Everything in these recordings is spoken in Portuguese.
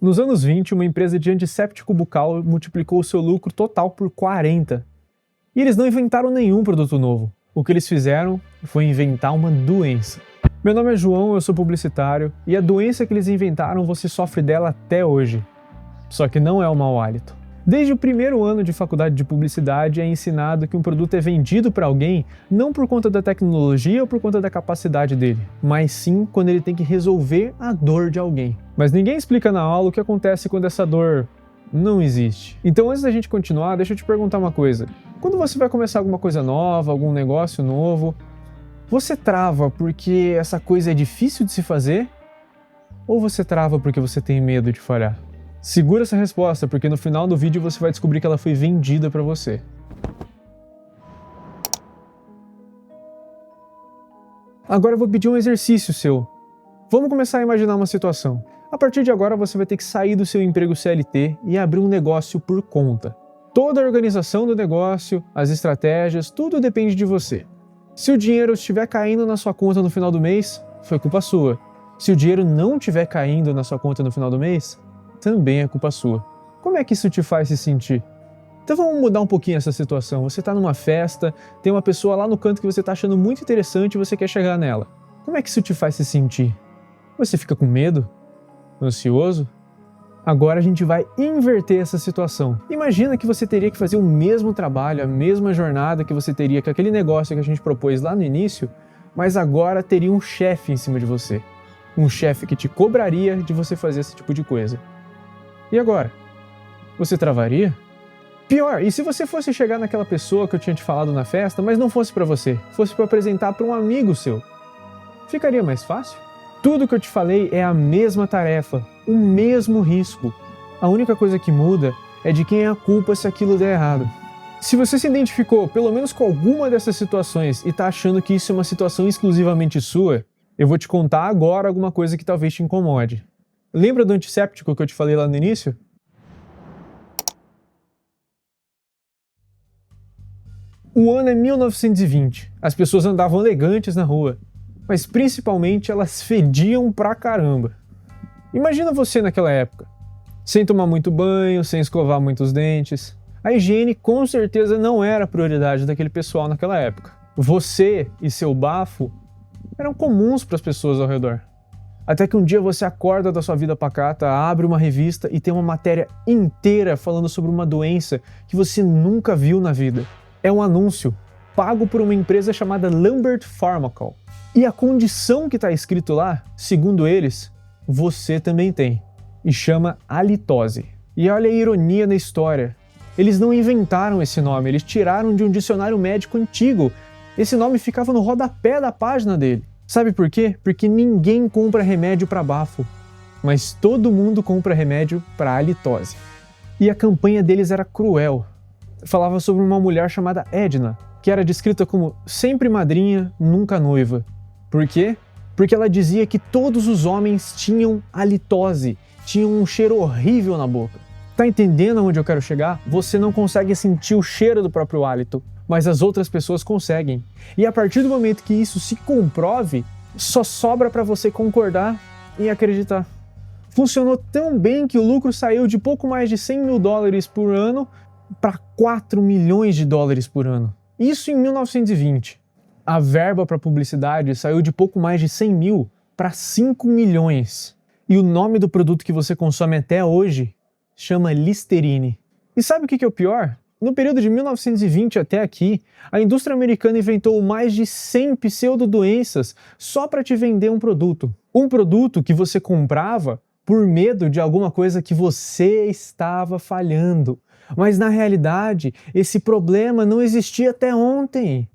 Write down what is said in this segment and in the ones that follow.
Nos anos 20, uma empresa de antisséptico bucal multiplicou o seu lucro total por 40. E eles não inventaram nenhum produto novo. O que eles fizeram foi inventar uma doença. Meu nome é João, eu sou publicitário, e a doença que eles inventaram você sofre dela até hoje. Só que não é o mau hálito. Desde o primeiro ano de faculdade de publicidade é ensinado que um produto é vendido para alguém não por conta da tecnologia ou por conta da capacidade dele, mas sim quando ele tem que resolver a dor de alguém. Mas ninguém explica na aula o que acontece quando essa dor não existe. Então antes da gente continuar, deixa eu te perguntar uma coisa. Quando você vai começar alguma coisa nova, algum negócio novo, você trava porque essa coisa é difícil de se fazer? Ou você trava porque você tem medo de falhar? Segura essa resposta, porque no final do vídeo você vai descobrir que ela foi vendida para você. Agora eu vou pedir um exercício seu. Vamos começar a imaginar uma situação. A partir de agora você vai ter que sair do seu emprego CLT e abrir um negócio por conta. Toda a organização do negócio, as estratégias, tudo depende de você. Se o dinheiro estiver caindo na sua conta no final do mês, foi culpa sua. Se o dinheiro não estiver caindo na sua conta no final do mês, também é culpa sua. Como é que isso te faz se sentir? Então vamos mudar um pouquinho essa situação. Você está numa festa, tem uma pessoa lá no canto que você está achando muito interessante e você quer chegar nela. Como é que isso te faz se sentir? Você fica com medo? Ansioso? Agora a gente vai inverter essa situação. Imagina que você teria que fazer o mesmo trabalho, a mesma jornada que você teria com aquele negócio que a gente propôs lá no início, mas agora teria um chefe em cima de você. Um chefe que te cobraria de você fazer esse tipo de coisa. E agora? Você travaria? Pior, e se você fosse chegar naquela pessoa que eu tinha te falado na festa, mas não fosse pra você, fosse para apresentar para um amigo seu? Ficaria mais fácil? Tudo que eu te falei é a mesma tarefa, o mesmo risco. A única coisa que muda é de quem é a culpa se aquilo der errado. Se você se identificou pelo menos com alguma dessas situações e tá achando que isso é uma situação exclusivamente sua, eu vou te contar agora alguma coisa que talvez te incomode. Lembra do antisséptico que eu te falei lá no início? O ano é 1920. As pessoas andavam elegantes na rua, mas principalmente elas fediam pra caramba. Imagina você naquela época, sem tomar muito banho, sem escovar muitos dentes. A higiene com certeza não era a prioridade daquele pessoal naquela época. Você e seu bafo eram comuns para as pessoas ao redor. Até que um dia você acorda da sua vida pacata, abre uma revista e tem uma matéria inteira falando sobre uma doença que você nunca viu na vida. É um anúncio pago por uma empresa chamada Lambert Pharmacal. E a condição que está escrito lá, segundo eles, você também tem. E chama halitose. E olha a ironia na história. Eles não inventaram esse nome, eles tiraram de um dicionário médico antigo. Esse nome ficava no rodapé da página dele. Sabe por quê? Porque ninguém compra remédio para bafo, mas todo mundo compra remédio para halitose. E a campanha deles era cruel. Falava sobre uma mulher chamada Edna, que era descrita como sempre madrinha, nunca noiva. Por quê? Porque ela dizia que todos os homens tinham halitose, tinham um cheiro horrível na boca. Tá entendendo aonde eu quero chegar? Você não consegue sentir o cheiro do próprio hálito, mas as outras pessoas conseguem. E a partir do momento que isso se comprove, só sobra para você concordar e acreditar. Funcionou tão bem que o lucro saiu de pouco mais de 100 mil dólares por ano para 4 milhões de dólares por ano. Isso em 1920. A verba para publicidade saiu de pouco mais de 100 mil para 5 milhões. E o nome do produto que você consome até hoje chama Listerine. E sabe o que é o pior? No período de 1920 até aqui, a indústria americana inventou mais de 100 pseudodoenças só para te vender um produto. Um produto que você comprava por medo de alguma coisa que você estava falhando. Mas na realidade, esse problema não existia até ontem.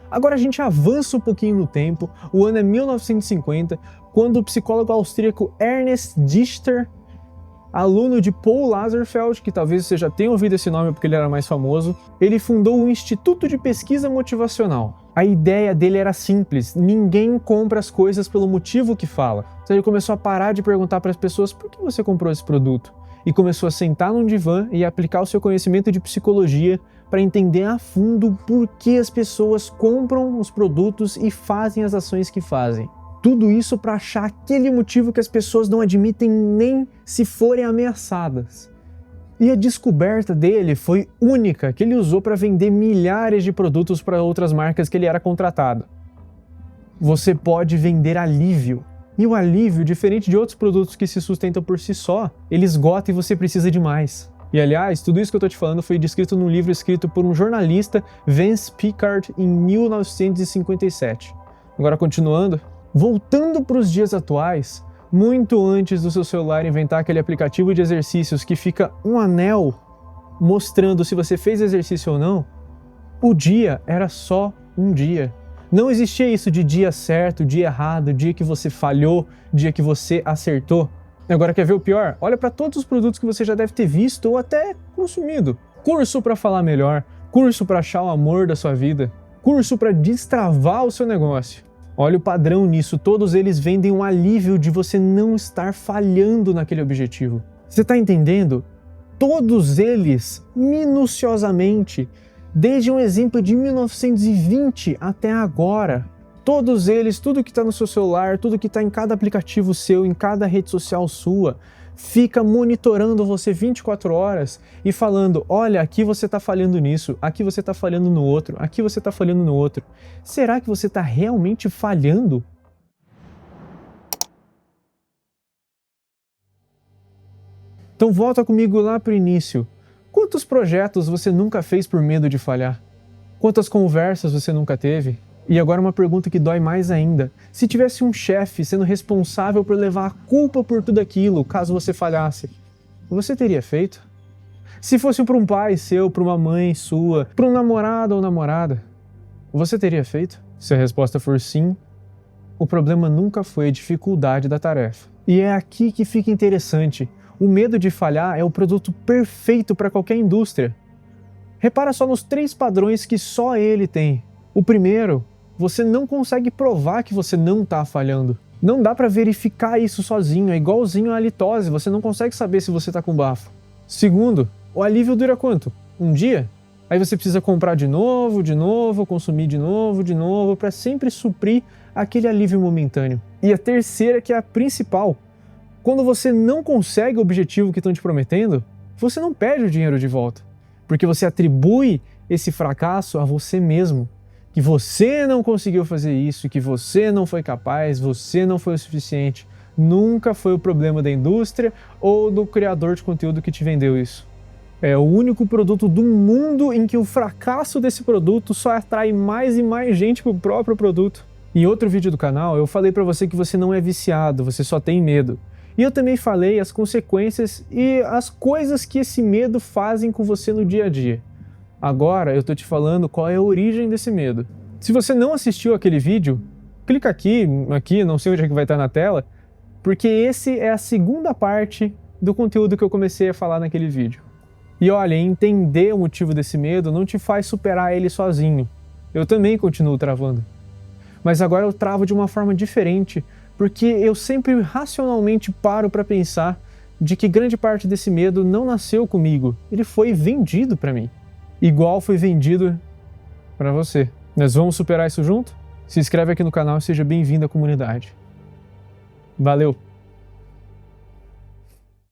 Agora a gente avança um pouquinho no tempo, o ano é 1950, quando o psicólogo austríaco Ernest Dichter, aluno de Paul Lazarsfeld, que talvez você já tenha ouvido esse nome porque ele era mais famoso, ele fundou o Instituto de Pesquisa Motivacional. A ideia dele era simples, ninguém compra as coisas pelo motivo que fala. Então ele começou a parar de perguntar para as pessoas por que você comprou esse produto. E começou a sentar num divã e aplicar o seu conhecimento de psicologia para entender a fundo por que as pessoas compram os produtos e fazem as ações que fazem. Tudo isso para achar aquele motivo que as pessoas não admitem nem se forem ameaçadas. E a descoberta dele foi única, que ele usou para vender milhares de produtos para outras marcas que ele era contratado. Você pode vender alívio. E o alívio, diferente de outros produtos que se sustentam por si só, ele esgota e você precisa de mais. E aliás, tudo isso que eu tô te falando foi descrito num livro escrito por um jornalista, Vance Pickard, em 1957. Agora continuando, voltando para os dias atuais, muito antes do seu celular inventar aquele aplicativo de exercícios que fica um anel mostrando se você fez exercício ou não, o dia era só um dia. Não existia isso de dia certo, dia errado, dia que você falhou, dia que você acertou. Agora quer ver o pior? Olha para todos os produtos que você já deve ter visto ou até consumido. Curso para falar melhor, curso para achar o amor da sua vida, curso para destravar o seu negócio. Olha o padrão nisso, todos eles vendem um alívio de você não estar falhando naquele objetivo. Você está entendendo? Todos eles, minuciosamente, desde um exemplo de 1920 até agora, todos eles, tudo que está no seu celular, tudo que está em cada aplicativo seu, em cada rede social sua, fica monitorando você 24 horas e falando, olha, aqui você está falhando nisso, aqui você está falhando no outro, aqui você está falhando no outro. Será que você está realmente falhando? Então volta comigo lá para o início. Quantos projetos você nunca fez por medo de falhar? Quantas conversas você nunca teve? E agora uma pergunta que dói mais ainda. Se tivesse um chefe sendo responsável por levar a culpa por tudo aquilo, caso você falhasse, você teria feito? Se fosse para um pai seu, para uma mãe sua, para um namorado ou namorada, você teria feito? Se a resposta for sim, o problema nunca foi a dificuldade da tarefa. E é aqui que fica interessante. O medo de falhar é o produto perfeito para qualquer indústria. Repara só nos 3 padrões que só ele tem. O primeiro, você não consegue provar que você não está falhando. Não dá para verificar isso sozinho, é igualzinho à halitose, você não consegue saber se você está com bafo. Segundo, o alívio dura quanto? Um dia? Aí você precisa comprar de novo, consumir de novo, para sempre suprir aquele alívio momentâneo. E a terceira, que é a principal, quando você não consegue o objetivo que estão te prometendo, você não perde o dinheiro de volta, porque você atribui esse fracasso a você mesmo. Que você não conseguiu fazer isso, que você não foi capaz, você não foi o suficiente. Nunca foi o problema da indústria ou do criador de conteúdo que te vendeu isso. É o único produto do mundo em que o fracasso desse produto só atrai mais e mais gente para o próprio produto. Em outro vídeo do canal, eu falei para você que você não é viciado, você só tem medo. E eu também falei as consequências e as coisas que esse medo fazem com você no dia a dia. Agora eu tô te falando qual é a origem desse medo. Se você não assistiu aquele vídeo, clica aqui, não sei onde é que vai estar na tela, porque esse é a segunda parte do conteúdo que eu comecei a falar naquele vídeo. E olha, entender o motivo desse medo não te faz superar ele sozinho. Eu também continuo travando. Mas agora eu travo de uma forma diferente, porque eu sempre racionalmente paro para pensar de que grande parte desse medo não nasceu comigo, ele foi vendido para mim. Igual foi vendido para você. Nós vamos superar isso junto? Se inscreve aqui no canal e seja bem-vindo à comunidade. Valeu!